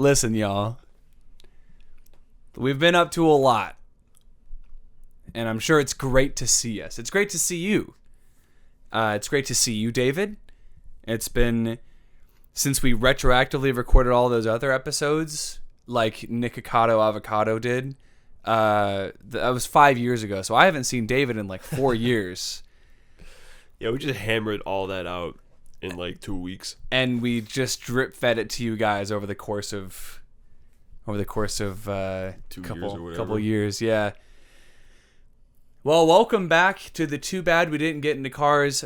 Listen, y'all. We've been up to a lot. And I'm sure it's great to see us. It's great to see you. It's great to see you, David. It's been since we retroactively recorded all those other episodes, like Nikocado Avocado did. That was 5 years ago, so I haven't seen David in like 4 years. Yeah, we just hammered all that out in like 2 weeks, and we just drip fed it to you guys over the course of 2 years or whatever. Couple years, yeah. Well, welcome back to the Too Bad We Didn't Get Into Cars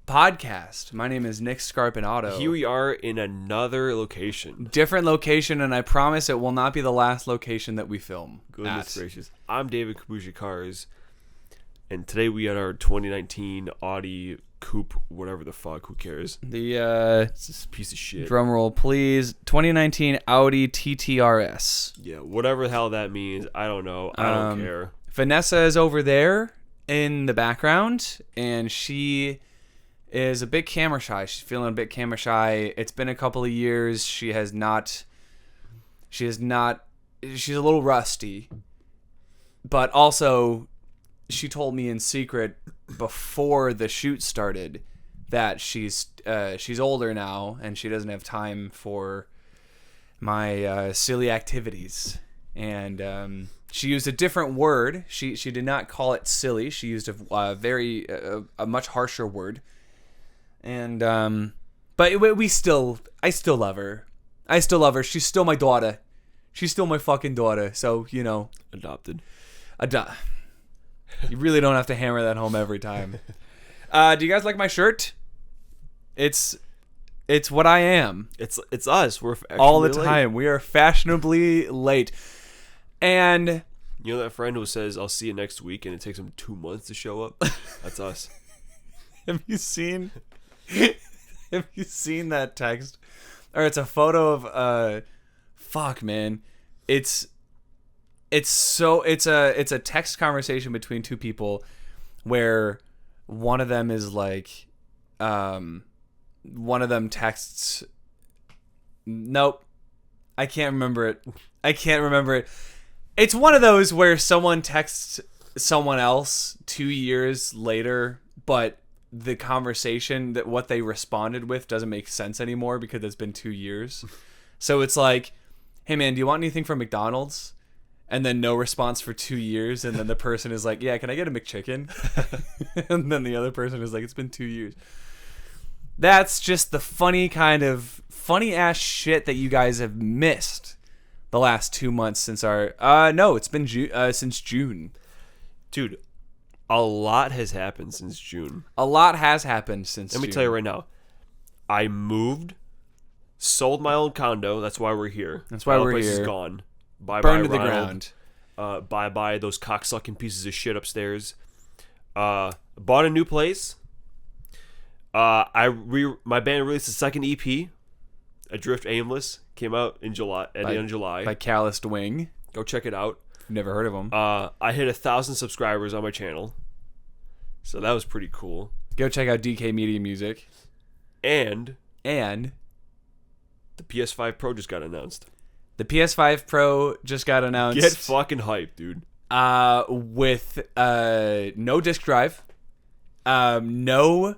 podcast. My name is Nick Scarpinato. Here we are in another location. Different location, and I promise it will not be the last location that we film. Goodness gracious. I'm David Kabushi Cars, and today we had our 2019 Audi Coupe, whatever the fuck, who cares? It's this piece of shit. Drum roll, please. 2019 Audi TTRS. Yeah, whatever the hell that means, I don't know. I don't care. Vanessa is over there in the background, and she is a bit camera shy. She's feeling a bit camera shy. It's been a couple of years. She's a little rusty, but also she told me in secret before the shoot started that she's older now and she doesn't have time for my silly activities. And she used a different word. She did not call it silly. She used a much harsher word. And but I still love her. I still love her. She's still my daughter. She's still my fucking daughter. So, you know, adopted. You really don't have to hammer that home every time. Do you guys like my shirt? It's what I am. It's us. We're all the time. Late. We are fashionably late. And you know that friend who says, I'll see you next week, and it takes him 2 months to show up? That's us. Have you seen that text? Or it's a photo of fuck, man. It's a text conversation between two people where one of them is like one of them texts, nope, I can't remember it. It's one of those where someone texts someone else 2 years later, but the conversation, that what they responded with doesn't make sense anymore because it's been 2 years. So it's like, hey man, do you want anything from McDonald's? And then no response for 2 years. And then the person is like, yeah, can I get a McChicken? And then the other person is like, it's been 2 years. That's just the funny ass shit that you guys have missed the last 2 months since our it's been since June. Dude, a lot has happened since June. Let me tell you right now, I moved, sold my old condo. That's why we're here. That's why we're here. Is gone. Burned to the ground. Bye those cocksucking pieces of shit upstairs. Bought a new place. My band released a second EP, Adrift Aimless. Came out in July, at the end of July. By Calloused Wing. Go check it out. Never heard of them. I hit 1,000 subscribers on my channel, so that was pretty cool. Go check out DK Media Music. And the PS5 Pro just got announced. The PS5 Pro just got announced. Get fucking hyped, dude. With no disc drive, no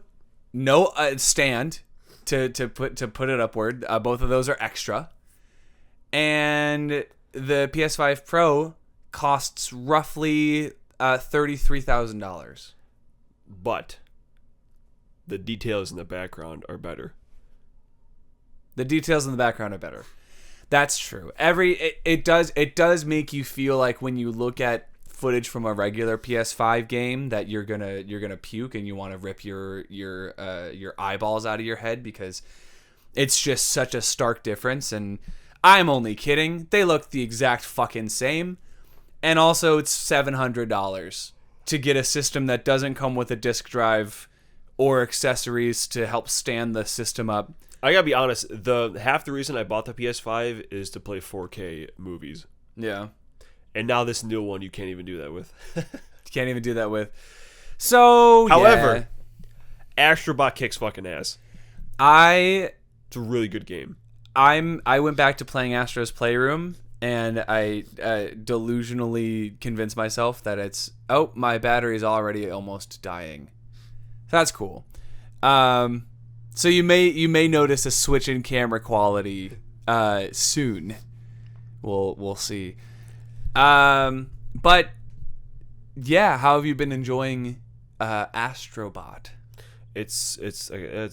stand to put it upward. Both of those are extra, and the PS5 Pro costs roughly $33,000. But the details in the background are better. That's true. It does make you feel like when you look at footage from a regular PS5 game that you're gonna puke and you want to rip your eyeballs out of your head because it's just such a stark difference. And I'm only kidding. They look the exact fucking same. And also it's $700 to get a system that doesn't come with a disc drive or accessories to help stand the system up. I gotta be honest, half the reason I bought the PS5 is to play 4K movies. Yeah. And now this new one you can't even do that with. So, however, Astrobot kicks fucking ass. It's a really good game. I went back to playing Astro's Playroom, and I delusionally convinced myself that my battery's already almost dying. So that's cool. So you may notice a switch in camera quality soon. We'll see. But yeah, how have you been enjoying Astrobot? It's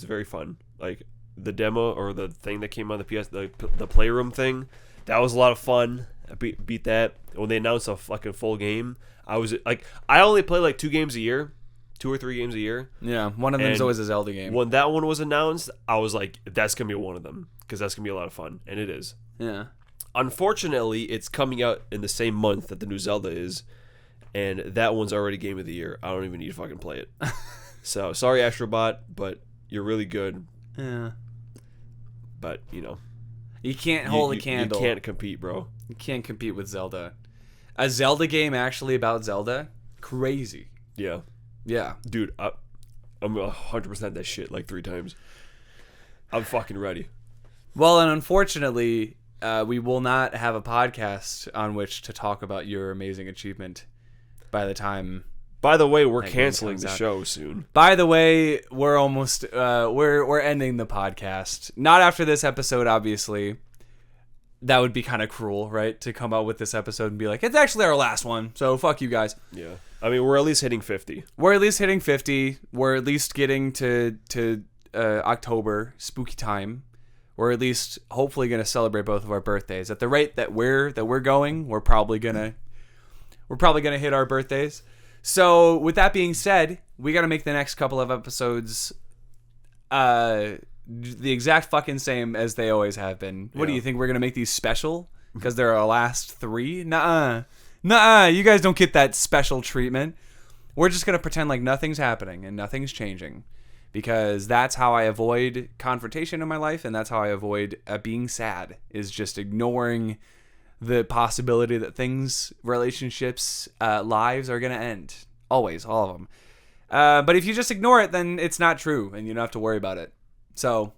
very fun. Like the demo or the thing that came on the PS, the Playroom thing, that was a lot of fun. I beat that. When they announced a fucking full game, I was like, I only play like 2 or 3 games a year. Yeah, one of them's always a Zelda game. When that one was announced, I was like, that's gonna be one of them because that's gonna be a lot of fun, and it is. Yeah. Unfortunately, it's coming out in the same month that the new Zelda is, and that one's already Game of the Year. I don't even need to fucking play it. So sorry, Astrobot, but you're really good. Yeah. But you can't hold a candle. You can't compete, bro. You can't compete with Zelda. A Zelda game actually about Zelda? Crazy. Yeah. Yeah. Dude, I'm 100% that shit like 3 times. I'm fucking ready. Well, and unfortunately, we will not have a podcast on which to talk about your amazing achievement by the time. By the way, we're canceling the show soon. By the way, we're almost we're ending the podcast. Not after this episode, obviously. That would be kind of cruel, right? To come out with this episode and be like, it's actually our last one, so fuck you guys. Yeah. I mean, we're at least hitting 50. We're at least hitting 50. We're at least getting to October, spooky time. We're at least hopefully going to celebrate both of our birthdays. At the rate that we're going, we're probably gonna hit our birthdays. So with that being said, we got to make the next couple of episodes the exact fucking same as they always have been. What do you think? We're going to make these special because they're our last 3? Nuh-uh. You guys don't get that special treatment. We're just going to pretend like nothing's happening and nothing's changing, because that's how I avoid confrontation in my life, and that's how I avoid being sad, is just ignoring the possibility that things, relationships, lives are going to end. Always, all of them. But if you just ignore it, then it's not true, and you don't have to worry about it. So,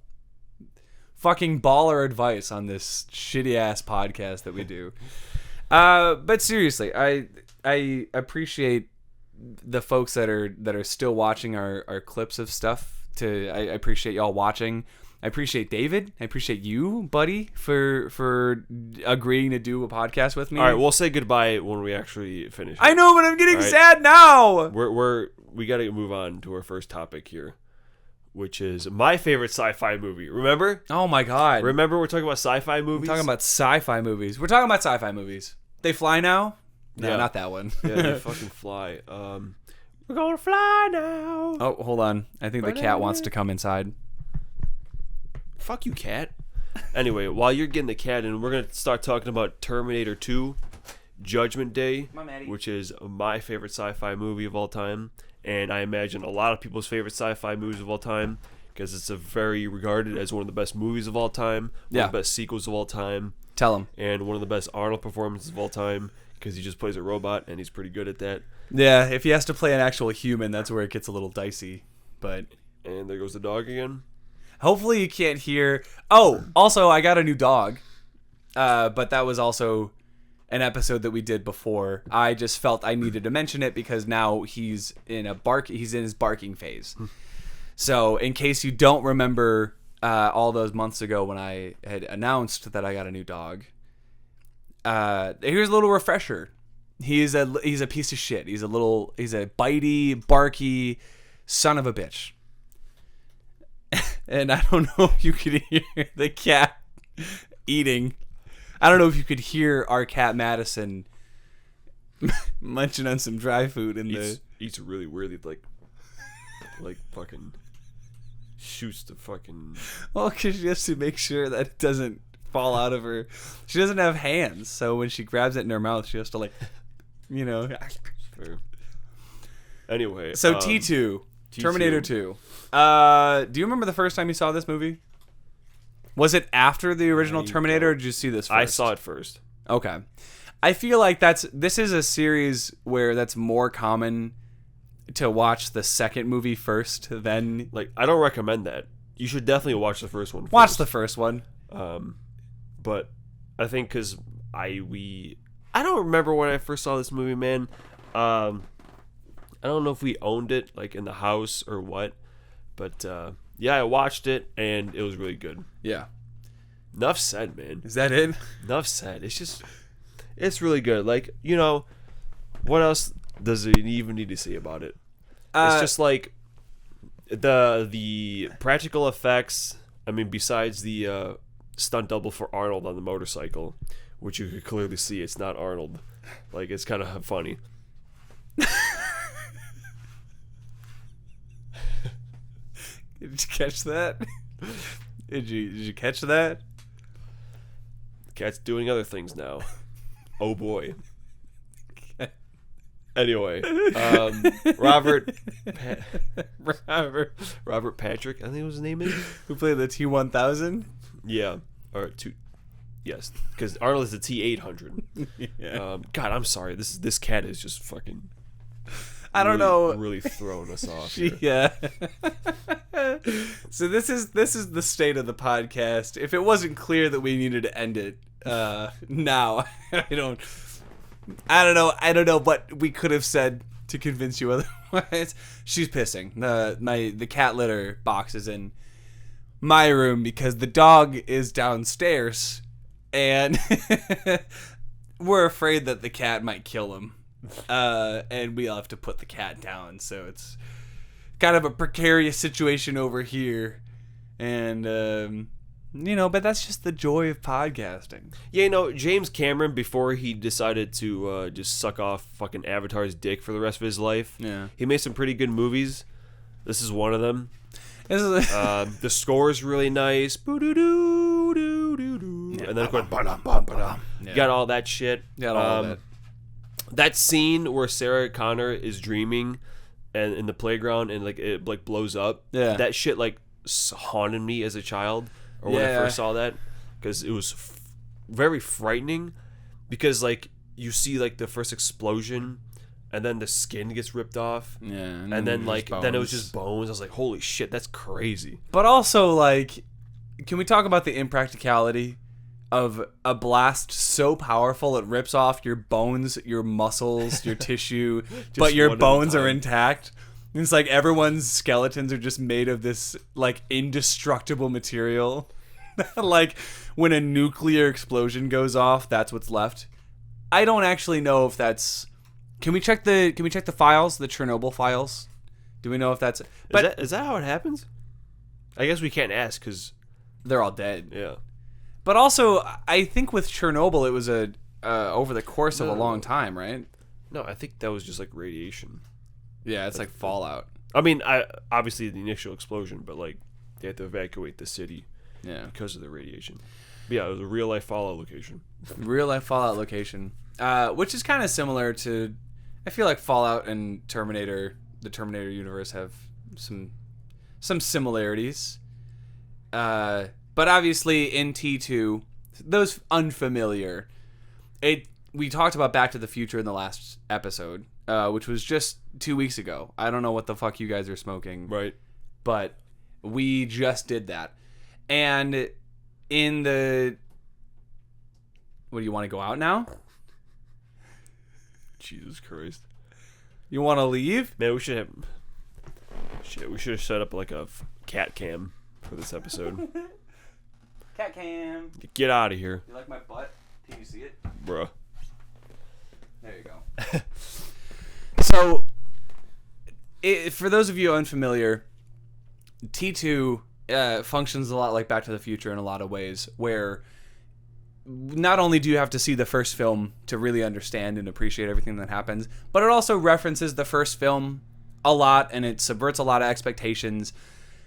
fucking baller advice on this shitty-ass podcast that we do. But seriously, I appreciate the folks that are still watching our clips of stuff. I appreciate y'all watching. I appreciate David. I appreciate you, buddy, for agreeing to do a podcast with me. All right, we'll say goodbye when we actually finish. I know, but I'm getting sad now. We got to move on to our first topic here, which is my favorite sci-fi movie. Remember? Oh my god. Remember we're talking about sci-fi movies? We're talking about sci-fi movies. We're talking about sci-fi movies. They fly now? No, Yeah. not that one. Yeah, they fucking fly. We're gonna fly now. Oh, hold on. I think the cat wants to come inside. Fuck you, cat. Anyway, while you're getting the cat in, we're going to start talking about Terminator 2, Judgment Day, which is my favorite sci-fi movie of all time, and I imagine a lot of people's favorite sci-fi movies of all time, because it's a very regarded as one of the best movies of all time, one of the best sequels of all time. Tell him. And one of the best Arnold performances of all time, because he just plays a robot, and he's pretty good at that. Yeah, if he has to play an actual human, that's where it gets a little dicey. But And there goes the dog again. hopefully you can't hear. Oh, also, I got a new dog. But that was also an episode that we did before. I just felt I needed to mention it because now he's in his barking phase. So in case you don't remember all those months ago when I had announced that I got a new dog, here's a little refresher. He's a piece of shit. He's a bitey, barky son of a bitch. And I don't know if you could hear the cat eating. I don't know if you could hear our cat Madison munching on some dry food Eats really weirdly, like fucking shoots the fucking. Well, because she has to make sure that it doesn't fall out of her. She doesn't have hands, so when she grabs it in her mouth, she has to Fair. Anyway, So T2, Terminator 2. Do you remember the first time you saw this movie? Was it after the original Terminator, or did you see this first? I saw it first. Okay. I feel like this is a series where that's more common to watch the second movie first than... I don't recommend that. You should definitely watch the first one first. Watch the first one. but I think because I don't remember when I first saw this movie, man. I don't know if we owned it like in the house or what, but yeah, I watched it and it was really good. Yeah. Enough said, man. Is that it? Enough said. It's really good. Like, you know, what else does it even need to say about it? It's just like the practical effects. I mean, besides the stunt double for Arnold on the motorcycle, which you could clearly see it's not Arnold. Like, it's kind of funny. Did you catch that? Did you catch that? The cat's doing other things now. Oh boy. Anyway, Robert Patrick, I think was his name is, who played the T-1000. Yeah, or yes, because Arnold is the T-800. Yeah. God, I'm sorry. This cat is just fucking. I don't know. Really throwing us off. Here. Yeah. So this is the state of the podcast. If it wasn't clear that we needed to end it, now I don't know what we could have said to convince you otherwise. She's pissing. The cat litter box is in my room because the dog is downstairs, and we're afraid that the cat might kill him. And we'll have to put the cat down, so it's kind of a precarious situation over here, and but that's just the joy of podcasting. Yeah, James Cameron, before he decided to just suck off fucking Avatar's dick for the rest of his life, he made some pretty good movies. This is one of them. The score is really nice. Boo-doo-doo-doo-doo-doo. And then you got all that shit. Got all that. That scene where Sarah Connor is dreaming and in the playground and like it like blows up. Yeah. That shit like haunted me as a child or when I first saw that, because it was very frightening, because like you see like the first explosion and then the skin gets ripped off. Yeah. And then like then it was just bones. I was like, holy shit, that's crazy. But also, like, can we talk about the impracticality of a blast so powerful it rips off your bones, your muscles, your tissue, but your bones are intact? It's like everyone's skeletons are just made of this like indestructible material. Like when a nuclear explosion goes off, that's what's left. I don't actually know if that's. Can we check the files, the Chernobyl files? Do we know if that's? But is that how it happens? I guess we can't ask because they're all dead. Yeah. But also, I think with Chernobyl, it was over the course of a long time, right? No, I think that was just like radiation. Yeah, it's like fallout. I mean, obviously the initial explosion, but like they had to evacuate the city, because of the radiation. But yeah, it was a real life fallout location. Real life fallout location, which is kind of similar to. I feel like Fallout and Terminator, the Terminator universe, have some similarities. But obviously in T2, those unfamiliar. We talked about Back to the Future in the last episode, which was just 2 weeks ago. I don't know what the fuck you guys are smoking. Right. But we just did that. And in the... What, do you want to go out now? Jesus Christ. You want to leave? Man, we should have set up like a cat cam for this episode. Cat cam. Get out of here. You like my butt? Can you see it? Bruh. There you go. So, for those of you unfamiliar, T2 functions a lot like Back to the Future in a lot of ways, where not only do you have to see the first film to really understand and appreciate everything that happens, but it also references the first film a lot, and it subverts a lot of expectations,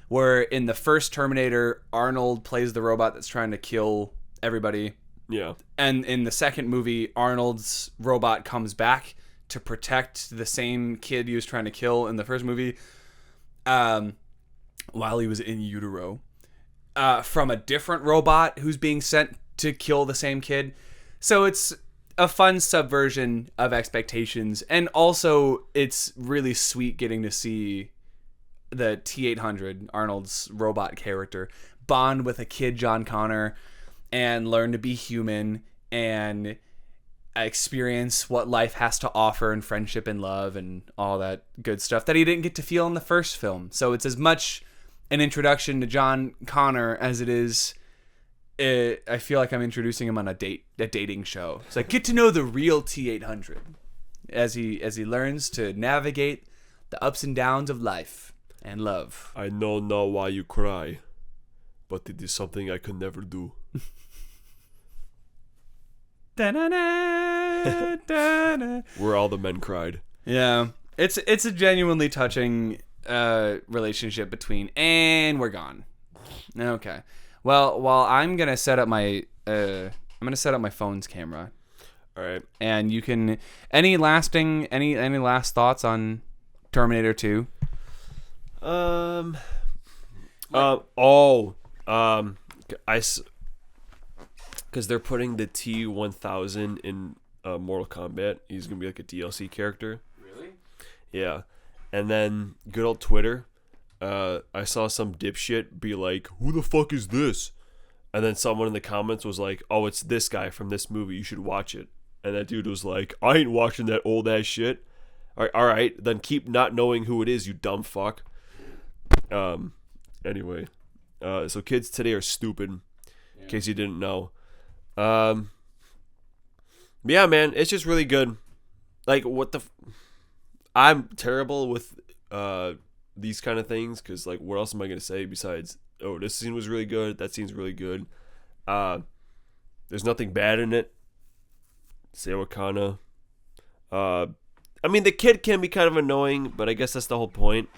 where in the first Terminator, Arnold plays the robot that's trying to kill everybody. Yeah. And in the second movie, Arnold's robot comes back to protect the same kid he was trying to kill in the first movie, while he was in utero, from a different robot who's being sent to kill the same kid. So it's a fun subversion of expectations, and also it's really sweet getting to see the T-800, Arnold's robot character, bond with a kid, John Connor, and learn to be human and experience what life has to offer and friendship and love and all that good stuff that he didn't get to feel in the first film. So it's as much an introduction to John Connor as it is. I feel like I'm introducing him on a dating show. It's like, get to know the real T-800 as he learns to navigate the ups and downs of life and love. I know now why you cry, but it is something I could never do. Where all the men cried. Yeah, it's a genuinely touching relationship between, and we're gone. Okay. Well, while I'm gonna set up my phone's camera. All right. And you can any last thoughts on Terminator 2? Because they're putting the T-1000 in Mortal Kombat. He's gonna be like a DLC character. Really? Yeah. And then good old Twitter. I saw some dipshit be like, "Who the fuck is this?" And then someone in the comments was like, "Oh, it's this guy from this movie. You should watch it." And that dude was like, "I ain't watching that old ass shit." All right, then keep not knowing who it is, you dumb fuck. Anyway, so kids today are stupid. In case you didn't know. Yeah, man, it's just really good. Like, I'm terrible with these kind of things, because like, what else am I gonna say besides, oh, this scene was really good, that scene's really good. There's nothing bad in it. Say what kinda. I mean, the kid can be kind of annoying, but I guess that's the whole point.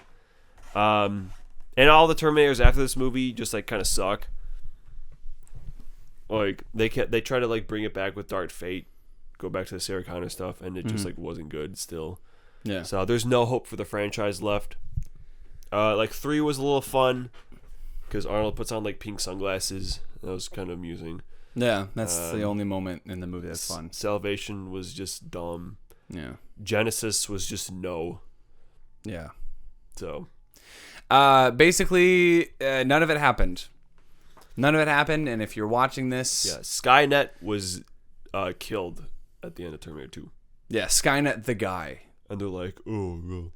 And all the Terminators after this movie just like kind of suck. Like they try to like bring it back with Dark Fate, go back to the Sarah Connor stuff, and it just like wasn't good still. Yeah. So there's no hope for the franchise left. Like 3 was a little fun because Arnold puts on like pink sunglasses. That was kind of amusing. Yeah, that's the only moment in the movie that's fun. Salvation was just dumb. Yeah. Genesis was just no. Yeah. So. Basically, none of it happened. None of it happened, and if you're watching this... Yeah, Skynet was killed at the end of Terminator 2. Yeah, Skynet the guy. And they're like, oh, well,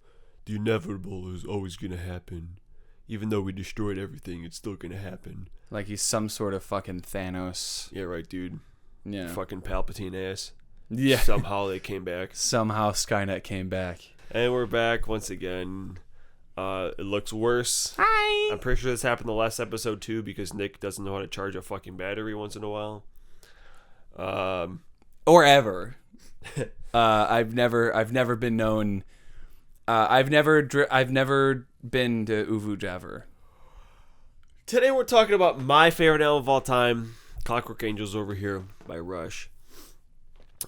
the inevitable is always going to happen. Even though we destroyed everything, it's still going to happen. Like he's some sort of fucking Thanos. Yeah, right, dude. Yeah. Fucking Palpatine ass. Yeah. Somehow they came back. Somehow Skynet came back. And we're back once again. It looks worse. Hi. I'm pretty sure this happened the last episode too, because Nick doesn't know how to charge a fucking battery once in a while. Or ever. I've never been known. I've never been to Uvu Javer. Today we're talking about my favorite album of all time, Clockwork Angels over here by Rush,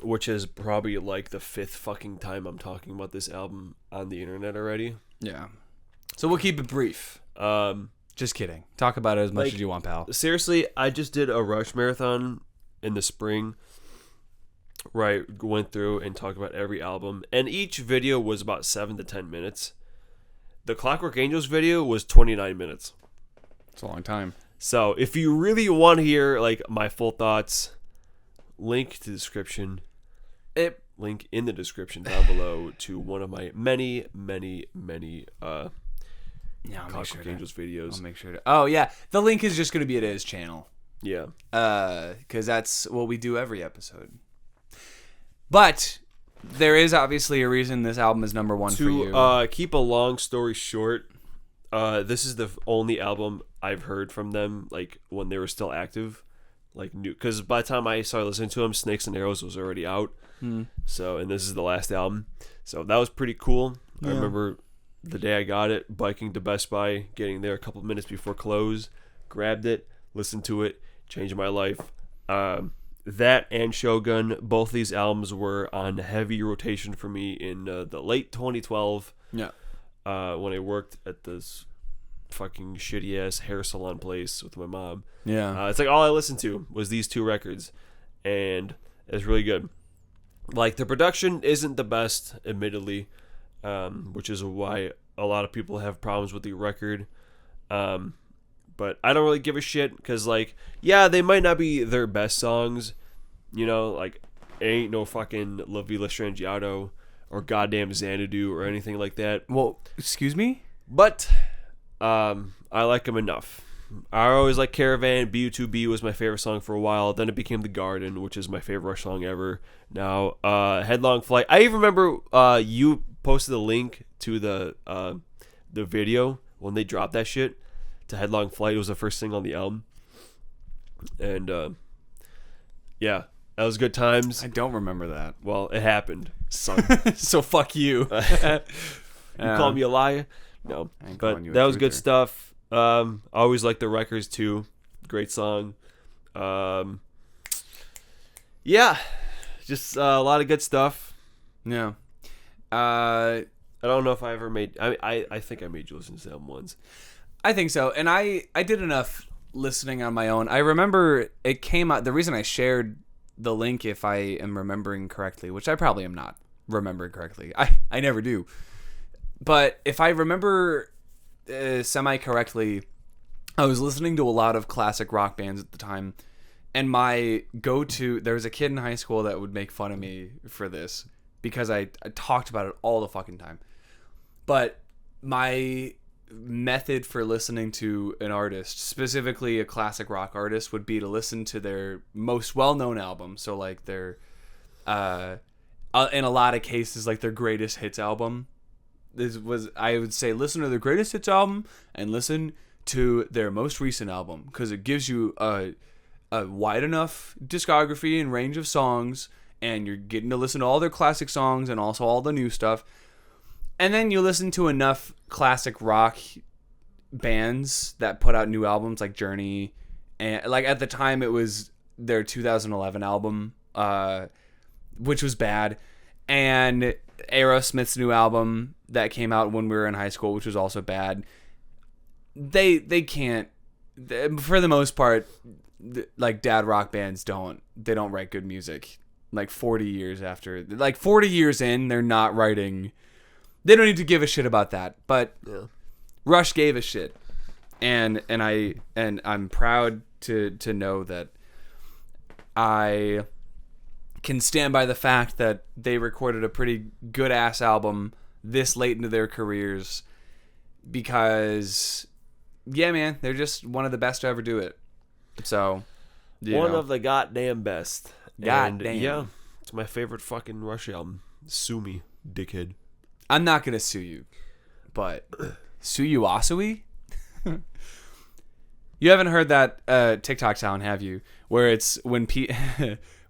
which is probably like the 5th fucking time I'm talking about this album on the internet already. Yeah. So we'll keep it brief. Just kidding. Talk about it as much as you want, pal. Seriously, I just did a Rush marathon in the spring where I went through and talked about every album, and each video was about 7 to 10 minutes. The Clockwork Angels video was 29 minutes. It's a long time. So if you really want to hear like my full thoughts, link to the description. Link in the description down below to one of my many Clockwork Angels videos. I'll make sure to. Oh yeah, the link is just going to be at his channel. Yeah. Because that's what we do every episode. But there is obviously a reason this album is number 1 for you. To keep a long story short, this is the only album I've heard from them like when they were still active, like new. Because by the time I started listening to them, Snakes and Arrows was already out. So, and this is the last album. So that was pretty cool. Yeah. I remember the day I got it, biking to Best Buy, getting there a couple minutes before close, grabbed it, listened to it, changed my life. That and Shogun, both these albums were on heavy rotation for me in the late 2012. Yeah. When I worked at this fucking shitty ass hair salon place with my mom. Yeah. It's like all I listened to was these 2 records, and it's really good. Like the production isn't the best, admittedly, which is why a lot of people have problems with the record. But I don't really give a shit because, like, yeah, they might not be their best songs. You know, like, ain't no fucking La Villa Strangiato or goddamn Xanadu or anything like that. Well, excuse me? But I like them enough. I always like Caravan. BU2B was my favorite song for a while. Then it became The Garden, which is my favorite Rush song ever. Now, Headlong Flight. I even remember you posted the link to the video when they dropped that shit to Headlong Flight. It was the first thing on the album. And, yeah, that was good times. I don't remember that. Well, it happened, son. So fuck you. You call me a liar? No. But that was good stuff. I always like the Records too. Great song. Yeah. Just a lot of good stuff. Yeah. I don't know if I ever made... I think I made you listen to them once. I think so. And I did enough listening on my own. I remember it came out... The reason I shared the link, if I am remembering correctly, which I probably am not remembering correctly. I never do. But if I remember semi-correctly, I was listening to a lot of classic rock bands at the time. And my go-to... There was a kid in high school that would make fun of me for this because I talked about it all the fucking time. But my method for listening to an artist, specifically a classic rock artist, would be to listen to their most well-known album. So like their, in a lot of cases, like their greatest hits album. I would say listen to their greatest hits album and listen to their most recent album because it gives you a wide enough discography and range of songs, and you're getting to listen to all their classic songs and also all the new stuff. And then you listen to enough classic rock bands that put out new albums like Journey. And like at the time it was their 2011 album, which was bad. And Aerosmith's new album that came out when we were in high school, which was also bad. They can't, for the most part, like dad rock bands don't write good music. Like 40 years in, they're not writing... They don't need to give a shit about that, but yeah. Rush gave a shit, and I'm proud to know that I can stand by the fact that they recorded a pretty good ass album this late into their careers, because yeah, man, they're just one of the best to ever do it. So one of the goddamn best. Goddamn, yeah, it's my favorite fucking Rush album. Sue me, dickhead. I'm not going to sue you, but sue you Asui? You haven't heard that TikTok sound, have you? Where it's when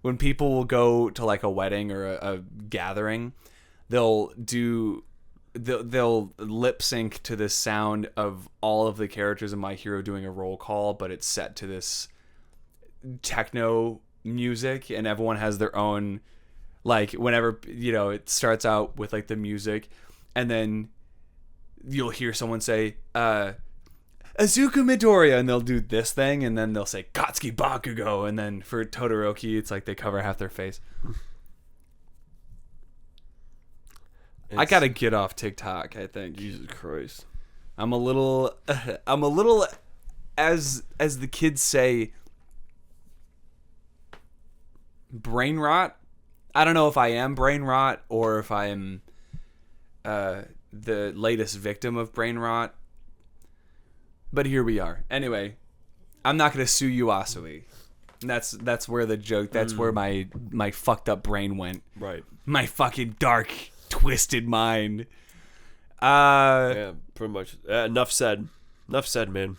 when people will go to like a wedding or a gathering, they'll lip sync to this sound of all of the characters in My Hero doing a roll call, but it's set to this techno music, and everyone has their own... Like, whenever, it starts out with, like, the music, and then you'll hear someone say, Azuka Midoriya, and they'll do this thing, and then they'll say, Katsuki Bakugo, and then for Todoroki, it's like they cover half their face. I gotta get off TikTok, I think. Jesus Christ. I'm a little, as the kids say, brain rot. I don't know if I am brain rot or if I am the latest victim of brain rot. But here we are. Anyway, I'm not going to sue you, Asui. That's where the joke, that's where my fucked up brain went. Right. My fucking dark, twisted mind. Yeah, pretty much. Enough said. Enough said, man.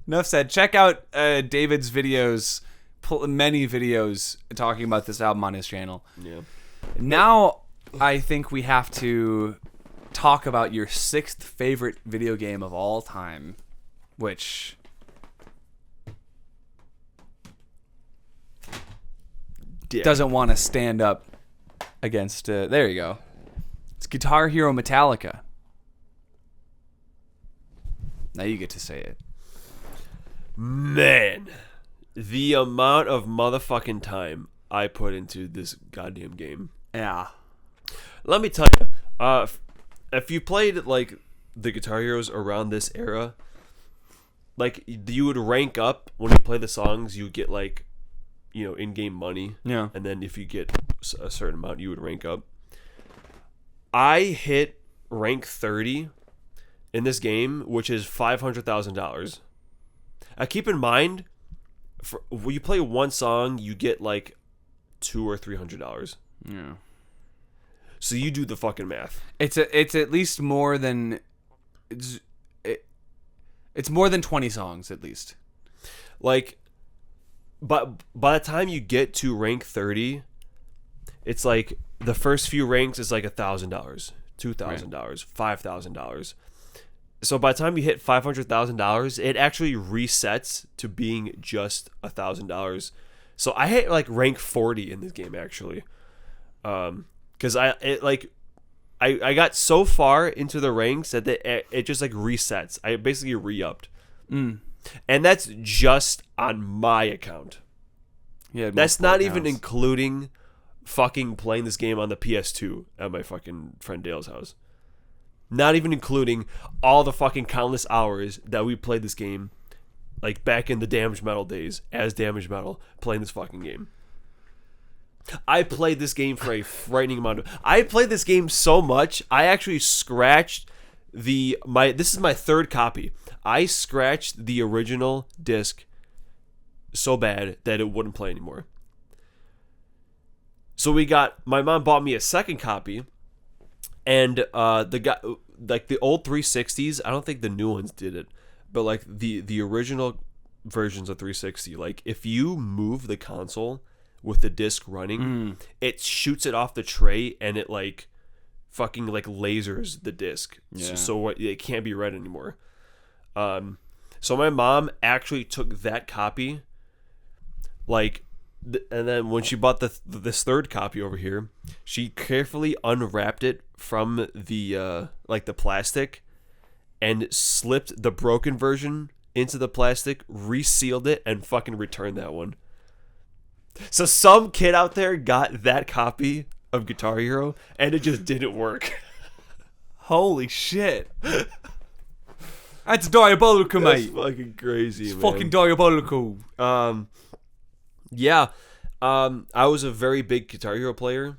Enough said. Check out David's videos. Many videos talking about this album on his channel. Yeah. Now I think we have to talk about your 6th favorite video game of all time, which doesn't want to stand up against... there you go. It's Guitar Hero Metallica. Now you get to say it. Man, the amount of motherfucking time I put into this goddamn game. Yeah. Let me tell you, if you played like the Guitar Heroes around this era, like you would rank up when you play the songs. You would get like, in-game money. Yeah. And then if you get a certain amount, you would rank up. I hit rank 30 in this game, which is $500,000. Keep in mind, when you play one song, you get like $200 or $300. Yeah. So you do the fucking math. It's at least more than it's more than 20 songs at least. Like, but by the time you get to rank 30, it's like the first few ranks is like $1,000, $2,000, $5,000. So by the time you hit $500,000, it actually resets to being just $1,000. So I hit like rank 40 in this game actually, because I got so far into the ranks that it just like resets. I basically re-upped, and that's just on my account. Yeah, that's not even including fucking playing this game on the PS2 at my fucking friend Dale's house. Not even including all the fucking countless hours that we played this game, like back in the Damage Metal days, as Damage Metal, playing this fucking game. I played this game for a frightening amount of... I played this game so much, I actually scratched this is my third copy. I scratched the original disc so bad that it wouldn't play anymore. So my mom bought me a second copy, and the guy, like the old 360s, I don't think the new ones did it, but like the original versions of 360, like if you move the console with the disc running, it shoots it off the tray and it like fucking like lasers the disc, so it can't be read anymore. So my mom actually took that copy, like. And then when she bought this third copy over here, she carefully unwrapped it from the the plastic and slipped the broken version into the plastic, resealed it, and fucking returned that one. So some kid out there got that copy of Guitar Hero and it just didn't work. Holy shit. That's diabolical, mate. That's fucking crazy, it's man. Fucking diabolical. Yeah, I was a very big Guitar Hero player.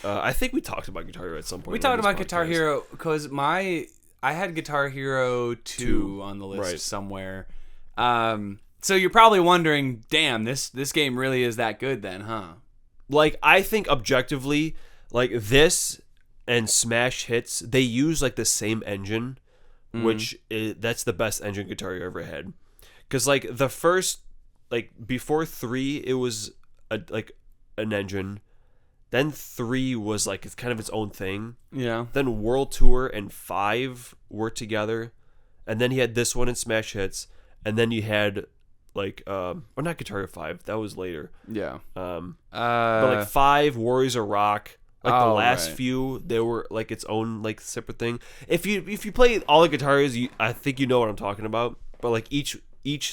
I think we talked about Guitar Hero at some point. We talked about Guitar Hero because I had Guitar Hero 2 on the list somewhere. So you're probably wondering, damn, this game really is that good then, huh? Like, I think objectively, like this and Smash Hits, they use like the same engine, which that's the best engine Guitar Hero ever had. Because like the first... Like, before 3, it was an engine. Then 3 was, like, it's kind of its own thing. Yeah. Then World Tour and 5 were together. And then he had this one in Smash Hits. And then you had, like, or not Guitar Hero 5. That was later. Yeah. But, like, 5, Warriors of Rock. Like, the last few, they were, like, its own, like, separate thing. If you play all the Guitar Heroes, I think you know what I'm talking about. But, like, each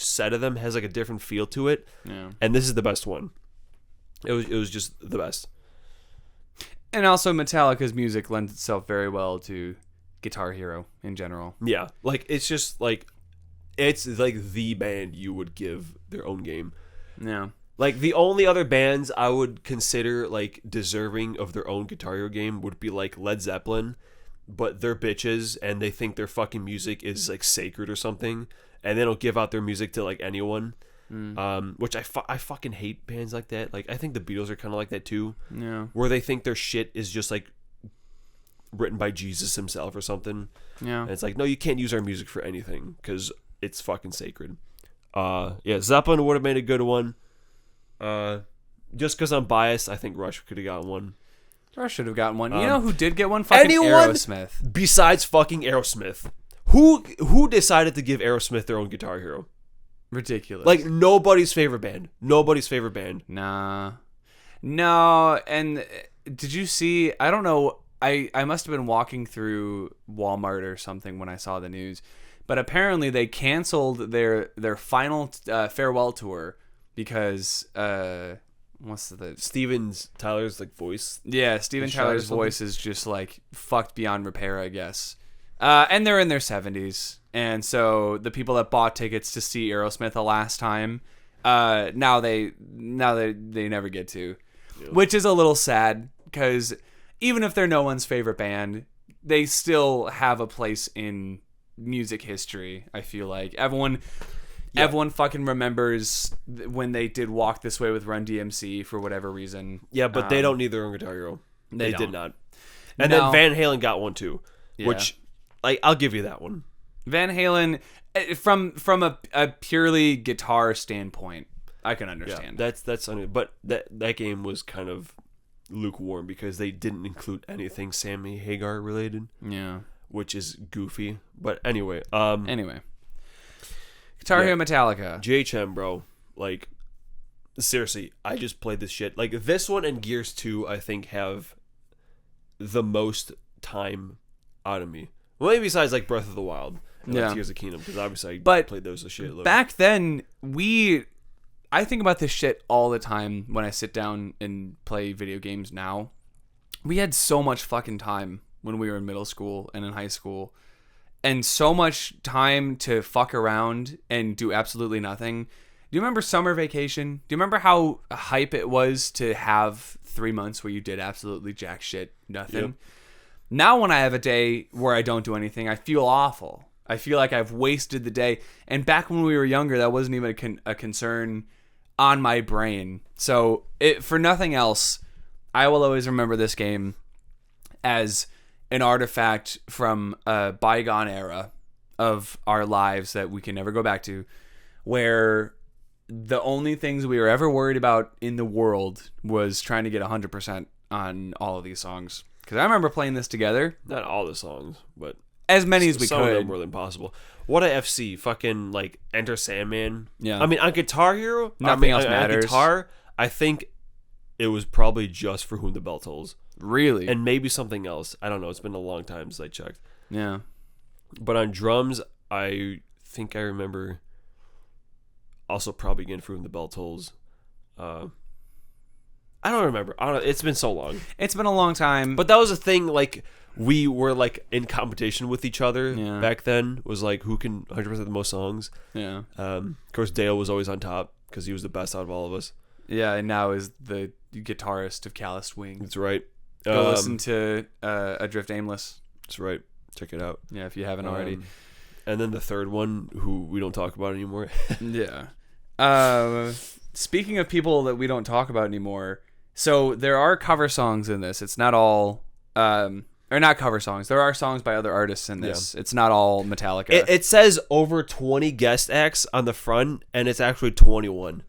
set of them has like a different feel to it, and this is the best one. It was just the best. And also Metallica's music lends itself very well to Guitar Hero in general. Yeah, like it's just like it's like the band you would give their own game. Yeah, like the only other bands I would consider like deserving of their own Guitar Hero game would be like Led Zeppelin, but they're bitches and they think their fucking music is like sacred or something. And they don't give out their music to like anyone, which I fucking hate bands like that. Like I think the Beatles are kind of like that too, where they think their shit is just like written by Jesus himself or something. Yeah, and it's like, no, you can't use our music for anything because it's fucking sacred. Zeppelin would have made a good one. Just because I'm biased, I think Rush could have gotten one. Rush should have gotten one. You know who did get one? Fucking Aerosmith. Besides fucking Aerosmith. Who decided to give Aerosmith their own Guitar Hero? Ridiculous. Like nobody's favorite band. Nobody's favorite band. Nah. No, and did you see, I don't know, I must have been walking through Walmart or something when I saw the news, but apparently they canceled their final farewell tour because what's the Steven Tyler's like voice? Yeah, Steven Tyler's voice is just like fucked beyond repair, I guess. And they're in their 70s. And so the people that bought tickets to see Aerosmith the last time, now they never get to. Yep. Which is a little sad, because even if they're no one's favorite band, they still have a place in music history, I feel like. Everyone fucking remembers when they did Walk This Way with Run DMC for whatever reason. Yeah, but they don't need their own Guitar Hero. They did not. And No. then Van Halen got one too, which, like, I'll give you that one. Van Halen, from a purely guitar standpoint, I can understand. Yeah, that's but that game was kind of lukewarm because they didn't include anything Sammy Hagar related. Yeah, which is goofy. But anyway, Guitar Hero Metallica. GHM, bro. Like, seriously, I just played this shit. Like, this one and Gears 2, I think, have the most time out of me. Well, maybe besides, like, Breath of the Wild and like Tears of the Kingdom, because obviously I played those as shit. Back then, I think about this shit all the time when I sit down and play video games now. We had so much fucking time when we were in middle school and in high school, and so much time to fuck around and do absolutely nothing. Do you remember summer vacation? Do you remember how hype it was to have 3 months where you did absolutely jack shit, nothing? Yep. Now when I have a day where I don't do anything, I feel awful. I feel like I've wasted the day. And back when we were younger, that wasn't even a concern on my brain. So for nothing else, I will always remember this game as an artifact from a bygone era of our lives that we can never go back to, where the only things we were ever worried about in the world was trying to get 100% on all of these songs. Because I remember playing this together. Not all the songs, but as many as we some could. Some of them were impossible. What a FC, fucking, like, Enter Sandman. Yeah. I mean, on Guitar Hero, nothing else matters. On guitar, I think it was probably just For Whom the Bell Tolls. Really? And maybe something else. I don't know. It's been a long time since I checked. Yeah. But on drums, I think I remember also probably again For Whom the Bell Tolls. I don't remember. It's been so long. It's been a long time. But that was a thing, like, we were, like, in competition with each other back then. Was, like, who can 100% the most songs. Yeah. Of course, Dale was always on top because he was the best out of all of us. Yeah, and now is the guitarist of Calloused Wing. That's right. Go listen to Adrift Aimless. That's right. Check it out. Yeah, if you haven't already. And then the third one, who we don't talk about anymore. Yeah. Speaking of people that we don't talk about anymore, so there are cover songs in this. It's not all... or not cover songs. There are songs by other artists in this. Yeah. It's not all Metallica. It says over 20 guest acts on the front, and it's actually 21.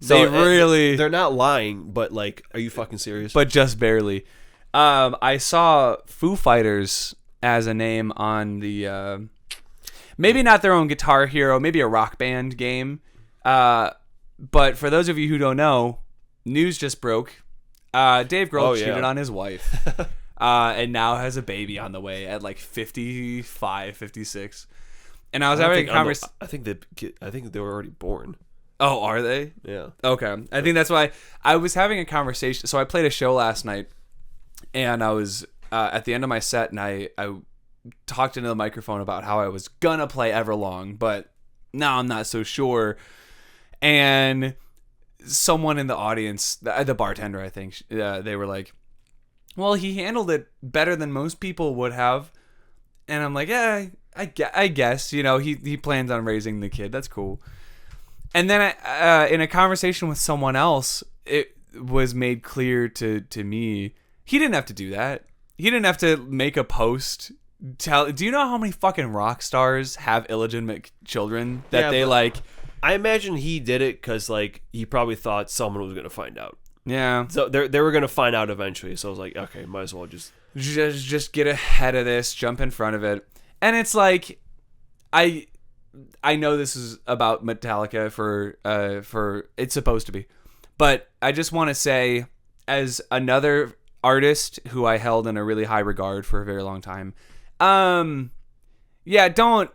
So they're not lying, but, like, are you fucking serious? But just barely. I saw Foo Fighters as a name on the maybe not their own Guitar Hero, maybe a Rock Band game. But for those of you who don't know, news just broke. Dave Grohl cheated on his wife. And now has a baby on the way at like 55, 56. And I was having a conversation. I think they were already born. Oh, are they? Yeah. Okay. I think that's why I was having a conversation. So I played a show last night, and I was at the end of my set, and I talked into the microphone about how I was gonna play Everlong, but now I'm not so sure. And someone in the audience, the bartender, I think, they were like, well, he handled it better than most people would have. And I'm like, yeah, I guess, you know, he plans on raising the kid. That's cool. And then in a conversation with someone else, it was made clear to me, he didn't have to do that. He didn't have to make a post. Do you know how many fucking rock stars have illegitimate children that they like? I imagine he did it because, like, he probably thought someone was going to find out. Yeah. So they were going to find out eventually. So I was like, okay, might as well just get ahead of this, jump in front of it. And it's like, I know this is about Metallica for it's supposed to be, but I just want to say, as another artist who I held in a really high regard for a very long time, yeah, don't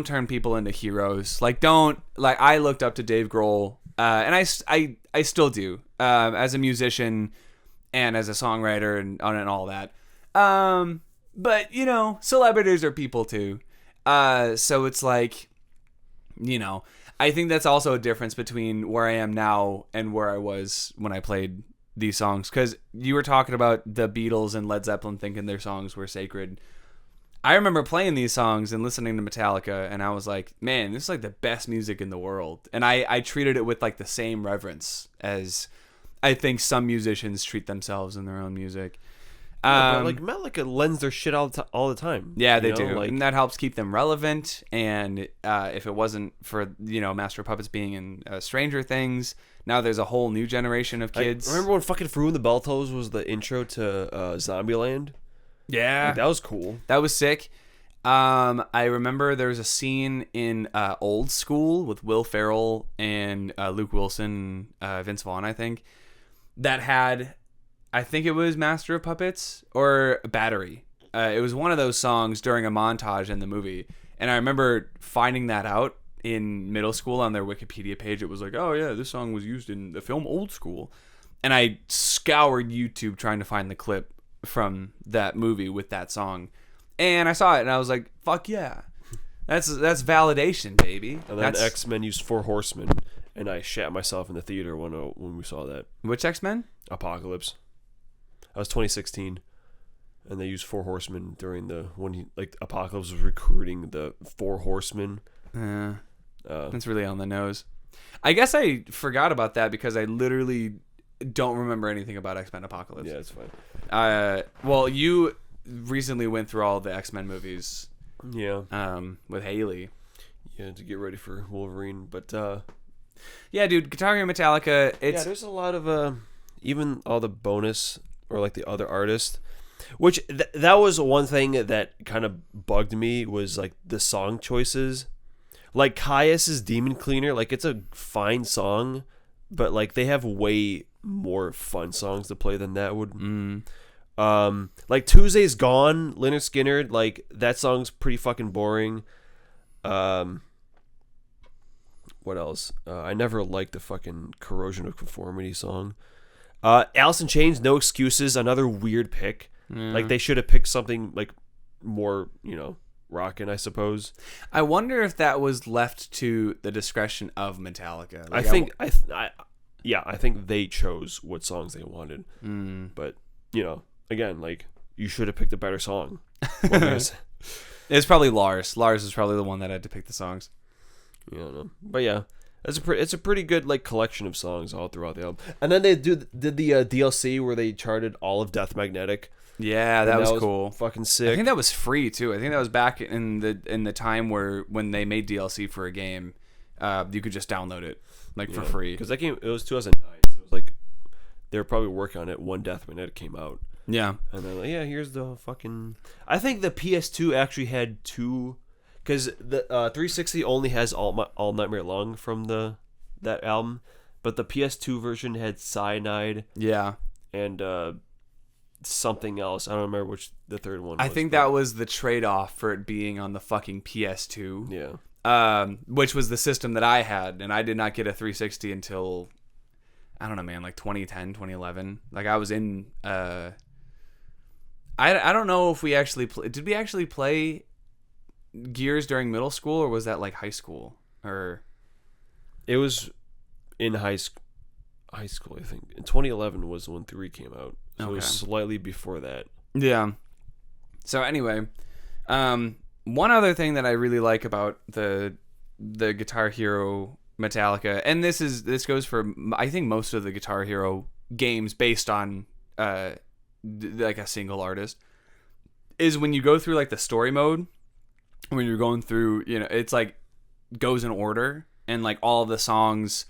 turn people into heroes. Like, I looked up to Dave Grohl, and I still do, as a musician and as a songwriter and all that. But, you know, celebrities are people too. So it's like, you know, I think that's also a difference between where I am now and where I was when I played these songs. Because you were talking about the Beatles and Led Zeppelin thinking their songs were sacred. I remember playing these songs and listening to Metallica, and I was like, man, this is like the best music in the world. And I treated it with like the same reverence as I think some musicians treat themselves in their own music. But like Metallica lends their shit all the time. Yeah, they you know? do, Like, and that helps keep them relevant. And if it wasn't for, you know, Master of Puppets being in Stranger Things, now there's a whole new generation of kids. remember when fucking Fruin the Beltos was the intro to Zombieland? Yeah, Like, that was cool. that was sick. I remember there was a scene in Old School with Will Ferrell and Luke Wilson, Vince Vaughn, I think, that had, I think it was Master of Puppets or Battery. It was one of those songs during a montage in the movie. And I remember finding that out in middle school on their Wikipedia page. It was like, oh yeah, this song was used in the film Old School. And I scoured YouTube trying to find the clip from that movie with that song. And I saw it and I was like, fuck yeah. That's validation, baby. And then X-Men used Four Horsemen, and I shat myself in the theater when we saw that. Which X-Men? Apocalypse. That was 2016. And they used Four Horsemen during Apocalypse was recruiting the Four Horsemen. That's really on the nose. I guess I forgot about that because I literally don't remember anything about X-Men Apocalypse. Yeah, it's fine. Well, you recently went through all the X-Men movies. Yeah. With Haley. Yeah, to get ready for Wolverine. But yeah, dude, Guitar Hero Metallica. It's there's a lot of even all the bonus or like the other artists, which that was one thing that kind of bugged me was like the song choices. Like Caius's Demon Cleaner, like it's a fine song, but like they have way more fun songs to play than that would. Like Tuesday's Gone, Lynyrd Skynyrd, like that song's pretty fucking boring. What else? I never liked the fucking Corrosion of Conformity song. Alice in Chains, No Excuses, another weird pick. Like they should have picked something like more, you know, rockin', I suppose. I wonder if that was left to the discretion of Metallica. Like, I think they chose what songs they wanted. But, you know, again, like you should have picked a better song. It's probably Lars. Lars is probably the one that had to pick the songs. Yeah, I don't know. But yeah, it's a pretty good like collection of songs all throughout the album. And then they did the DLC where they charted all of Death Magnetic. Yeah, that was cool. Fucking sick. I think that was free too. I think that was back in the time when they made DLC for a game, you could just download it for free. Because that game, it was 2009, so it was like they were probably working on it when Death Magnetic came out. Yeah, and then like, here's the fucking. I think the PS2 actually had two, because the 360 only has All Nightmare Long from that album, but the PS2 version had Cyanide. Yeah, and something else. I don't remember which the third one was. I think that was the trade-off for it being on the fucking PS2. Yeah. Which was the system that I had, and I did not get a 360 until, I don't know, man, like 2010, 2011. Like I was in, I don't know if we actually did we actually play Gears during middle school, or was that like high school? Or it was in high school, I think. In 2011 was when 3 came out. So okay. It was slightly before that. Yeah. So anyway, one other thing that I really like about the Guitar Hero Metallica, and this goes for I think most of the Guitar Hero games based on like a single artist, is when you go through like the story mode, when you're going through, you know, it's like goes in order, and like all of the songs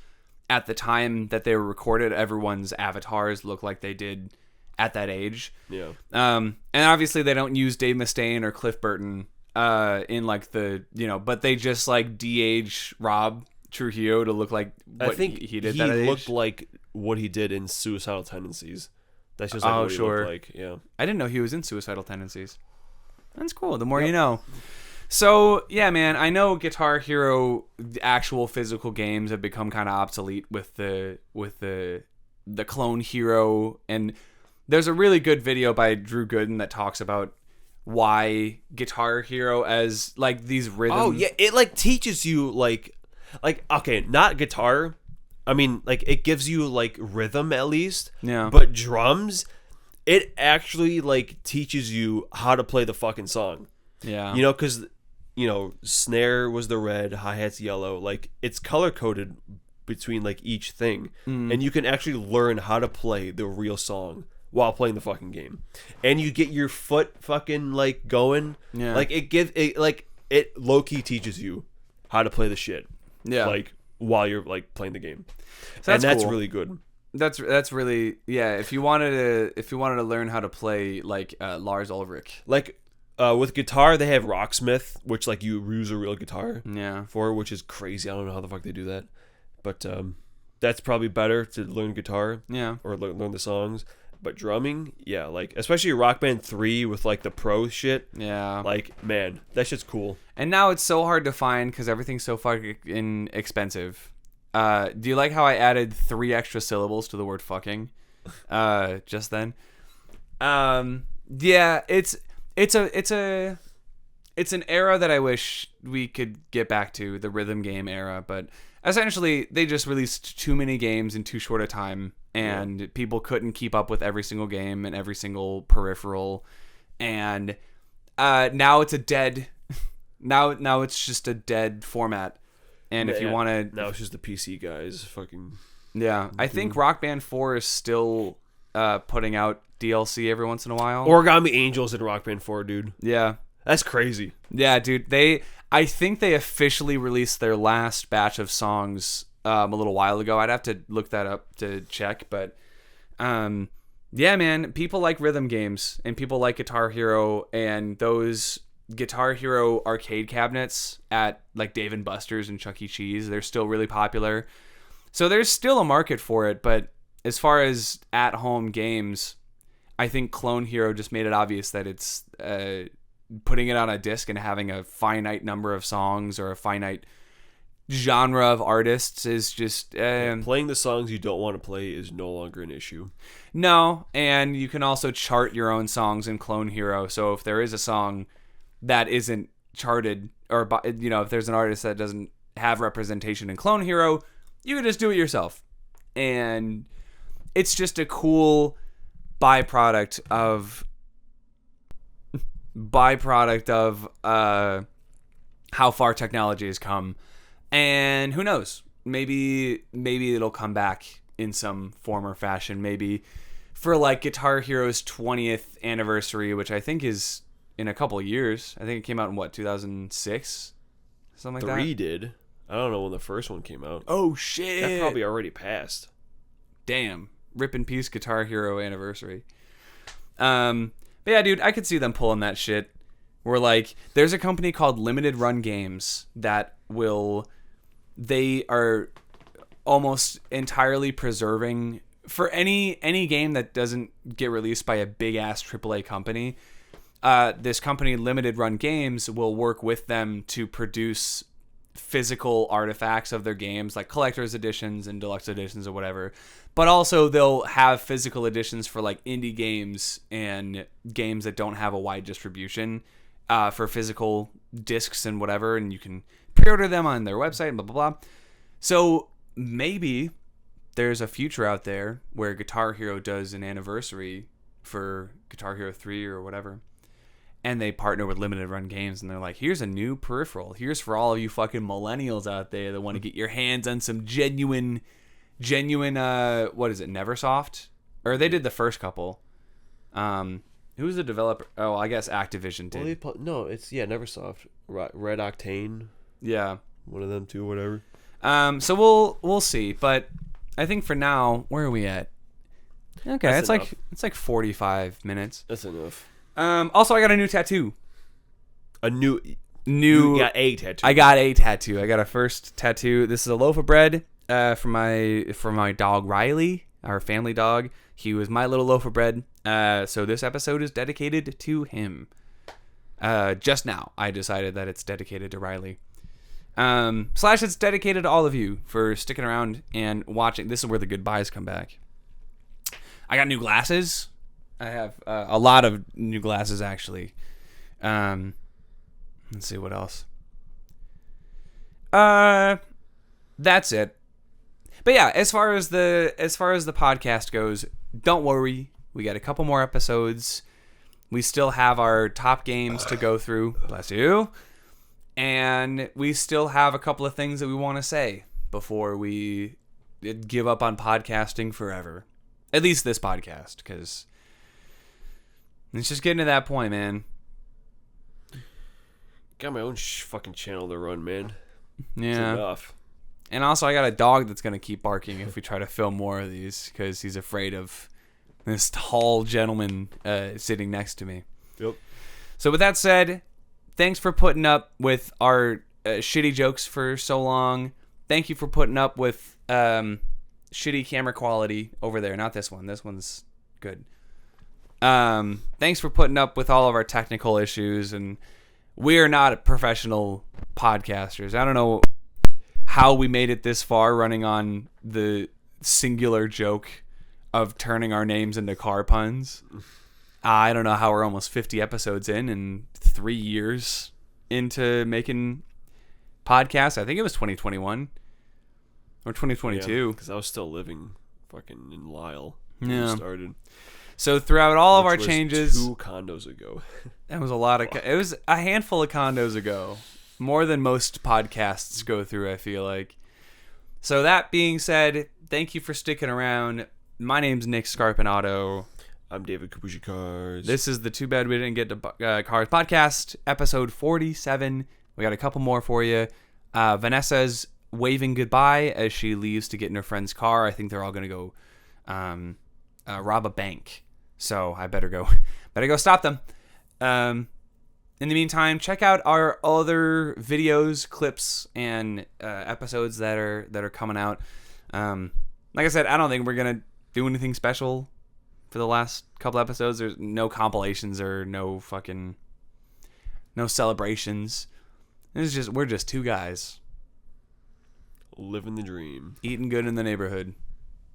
at the time that they were recorded, everyone's avatars look like they did at that age. Yeah. And obviously they don't use Dave Mustaine or Cliff Burton in like the, you know, but they just like de-age Rob Trujillo to look like what I think he did. He that looked age. like what he did in Suicidal Tendencies. That's just like what he looked like. Yeah. I didn't know he was in Suicidal Tendencies. That's cool. The more you know. So, yeah, man, I know Guitar Hero, the actual physical games have become kind of obsolete with the Clone Hero, and there's a really good video by Drew Gooden that talks about why Guitar Hero as like these rhythms. Oh yeah, it like teaches you like okay, not guitar. I mean, like it gives you like rhythm at least. Yeah. But drums, it actually like teaches you how to play the fucking song. Yeah. You know, because snare was the red, hi-hat's yellow. Like it's color coded between like each thing, and you can actually learn how to play the real song while playing the fucking game, and you get your foot fucking like going. Yeah. Like it low key teaches you how to play the shit. Yeah. Like while you're like playing the game, So that's cool. really good. That's really If you wanted to learn how to play like Lars Ulrich. Like with guitar, they have Rocksmith, which like you use a real guitar Yeah. for, which is crazy. I don't know how the fuck they do that, but that's probably better to learn guitar. Yeah. Or learn the songs. But drumming, yeah, like especially Rock Band 3 with like the pro shit. Yeah. Like, man, that shit's cool. And now it's so hard to find because everything's so fucking expensive. Do you like how I added 3 extra syllables to the word fucking? Just then. Yeah, it's an era that I wish we could get back to, the rhythm game era, but essentially they just released too many games in too short a time, and people couldn't keep up with every single game and every single peripheral, and now it's a dead now it's just a dead format. And if you want to, now it's just the PC guys fucking. Yeah, I think Rock Band 4 is still putting out DLC every once in a while. Origami Angels in Rock Band 4, dude. Yeah. That's crazy. Yeah, dude. I think they officially released their last batch of songs a little while ago. I'd have to look that up to check, but yeah, man, people like rhythm games and people like Guitar Hero, and those Guitar Hero arcade cabinets at like Dave & Buster's and Chuck E. Cheese, they're still really popular. So there's still a market for it, but as far as at-home games, I think Clone Hero just made it obvious that it's putting it on a disc and having a finite number of songs or a finite genre of artists is just... playing the songs you don't want to play is no longer an issue. No, and you can also chart your own songs in Clone Hero, so if there is a song that isn't charted, or if there's an artist that doesn't have representation in Clone Hero, you can just do it yourself. And it's just a cool byproduct of how far technology has come. And who knows, maybe it'll come back in some form or fashion. Maybe for like Guitar Hero's 20th anniversary, which I think is in a couple of years. I think it came out in 2006, something like that. 3 did. I don't know when the first one came out. Oh shit! That probably already passed. Damn, rip in peace, Guitar Hero anniversary. But yeah, dude, I could see them pulling that shit. Where like, there's a company called Limited Run Games that they are almost entirely preserving for any game that doesn't get released by a big ass AAA company. This company, Limited Run Games, will work with them to produce physical artifacts of their games, like collector's editions and deluxe editions or whatever. But also they'll have physical editions for like indie games and games that don't have a wide distribution for physical discs and whatever, and you can pre-order them on their website and blah, blah, blah. So maybe there's a future out there where Guitar Hero does an anniversary for Guitar Hero 3 or whatever, and they partner with Limited Run Games, and they're like, here's a new peripheral. Here's for all of you fucking millennials out there that want to get your hands on some genuine, what is it, Neversoft? Or they did the first couple. Who's the developer? Oh, I guess Activision did. No, it's, Neversoft. Red Octane. Yeah. One of them two, whatever. So we'll see, but I think for now, where are we at? Okay, That's enough. it's like 45 minutes. That's enough. Also, I got a new tattoo. You got a tattoo. I got a tattoo. I got a first tattoo. This is a loaf of bread for my dog Riley, our family dog. He was my little loaf of bread. So this episode is dedicated to him. Just now, I decided that it's dedicated to Riley. / it's dedicated to all of you for sticking around and watching. This is where the goodbyes come back. I got new glasses. I have a lot of new glasses, actually. Let's see what else. That's it. But yeah, as far as the podcast goes, don't worry. We got a couple more episodes. We still have our top games to go through. Bless you. And we still have a couple of things that we want to say before we give up on podcasting forever. At least this podcast, because it's just getting to that point, man. Got my own fucking channel to run, man. Yeah. It's enough. And also, I got a dog that's going to keep barking if we try to film more of these, because he's afraid of this tall gentleman sitting next to me. Yep. So with that said, thanks for putting up with our shitty jokes for so long. Thank you for putting up with shitty camera quality over there. Not this one. This one's good. Thanks for putting up with all of our technical issues. And we are not professional podcasters. I don't know how we made it this far running on the singular joke of turning our names into car puns. I don't know how we're almost 50 episodes in and 3 years into making podcasts. I think it was 2021 or 2022. Because I was still living fucking in Lyle when Yeah. we started. So throughout all of our Which was changes, 2 condos ago. that was a lot of. It was a handful of condos ago, more than most podcasts go through. I feel like. So that being said, thank you for sticking around. My name's Nick Scarpinato. I'm David Kabushi Cars. This is the Too Bad We Didn't Get to Cars podcast, episode 47. We got a couple more for you. Vanessa's waving goodbye as she leaves to get in her friend's car. I think they're all going to go rob a bank. So I better go stop them. In the meantime, check out our other videos, clips, and episodes that are coming out. Like I said, I don't think we're going to do anything special for the last couple episodes. There's no compilations or no celebrations. We're just two guys living the dream. eating good in the neighborhood.